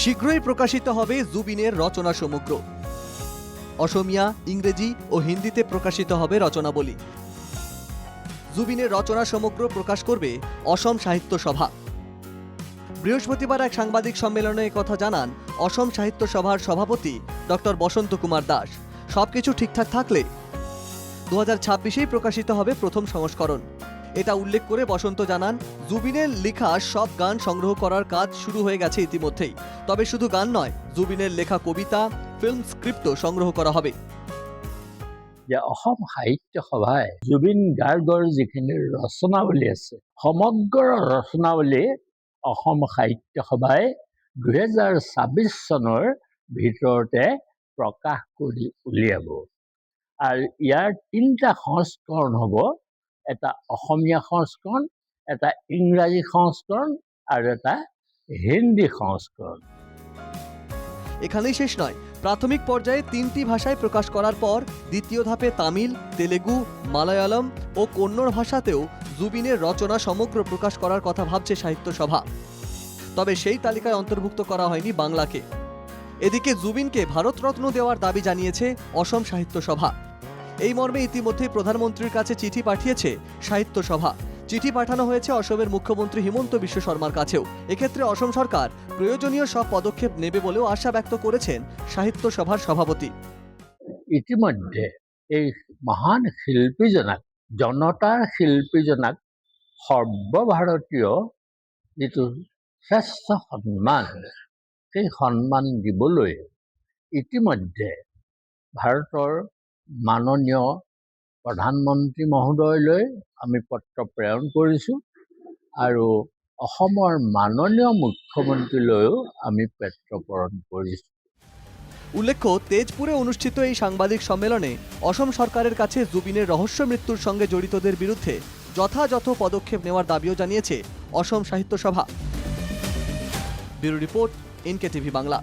শীঘ্রই প্রকাশিত হবে জুবিনের রচনা সমগ্র। অসমীয়া, ইংরেজি ও হিন্দিতে প্রকাশিত হবে রচনাবলী। জুবিনের রচনা সমগ্র প্রকাশ করবে অসম সাহিত্য সভা। বৃহস্পতিবার এক সাংবাদিক সম্মেলনে একথা জানান অসম সাহিত্য সভার সভাপতি ডক্টর বসন্ত কুমার দাস। সবকিছু ঠিকঠাক থাকলে 2026-এই প্রকাশিত হবে প্রথম সংস্করণ। এটা উল্লেখ করে বসন্ত জানান, জুবিনের লেখা সব গান সংগ্রহ করার কাজ শুরু হয়ে গেছে ইতিমধ্যেই। তবে শুধু গান নয়, জুবিনের লেখা কবিতা, ফিল্ম স্ক্রিপ্টও সংগ্রহ করা হবে। যে অসম সাহিত্য সভাই জুবিন গাৰ্গৰ যিখিনি ৰচনাৱলী আছে, সমগ্ৰ ৰচনাৱলী অসম সাহিত্য সভাই 2026 চনৰ ভিতৰতে প্ৰকাশ কৰি উলিয়াব। আৰু ইয়াৰ 3টা সংস্কৰণ হ'ব, এটা অসমীয়া সংস্কৰণ, এটা ইংৰাজী সংস্কৰণ আৰু এটা হিন্দী সংস্কৰণ। এখানেই শেষ নয়, প্রাথমিক পর্যায়ে 3টি ভাষায় প্রকাশ করার পর দ্বিতীয় ধাপে তামিল, তেলেগু, মালায়ালম ও কন্নড় ভাষাতেও জুবিনের রচনা সমগ্র প্রকাশ করার কথা ভাবছে সাহিত্য সভা। তবে সেই তালিকায় অন্তর্ভুক্ত করা হয়নি বাংলাকে। এদিকে জুবিনকে ভারতরত্ন দেওয়ার দাবি জানিয়েছে অসম সাহিত্য সভা। এই মর্মে ইতিমধ্যেই প্রধানমন্ত্রীর কাছে চিঠি পাঠিয়েছে সাহিত্য সভা। চিঠি পাঠানো হয়েছে অসমের মুখ্যমন্ত্রী হিমন্ত বিশ্ব শর্মার কাছেও। এক্ষেত্রে অসম সরকার প্রয়োজনীয় সব পদক্ষেপ নেবে বলেও আশা ব্যক্ত করেছেন সাহিত্য সভার সভাপতি। ইতিমধ্যে এই মহান শিল্পীজনাক, জনতাৰ শিল্পীজনাক সৰ্বভাৰতীয় যিটো শ্ৰেষ্ঠ সন্মান, সেই সন্মান দিবলৈ ইতিমধ্যে ভাৰতৰ মাননীয় প্ৰধানমন্ত্ৰী মহোদয়লৈ আমি পত্ৰ প্ৰেৰণ কৰিছোঁ আৰু অসমৰ মাননীয় মুখ্যমন্ত্ৰীলৈও আমি পত্ৰ প্ৰেৰণ কৰিছোঁ। উল্লেখ্য, তেজপুরে অনুষ্ঠিত এই সাংবাদিক সম্মেলনে অসম সরকারের কাছে জুবিনের রহস্য মৃত্যুর সঙ্গে জড়িতদের বিরুদ্ধে যথাযথ পদক্ষেপ নেওয়ার দাবিও জানিয়েছে অসম সাহিত্য সভা। Bureau report, NKTV Bangla.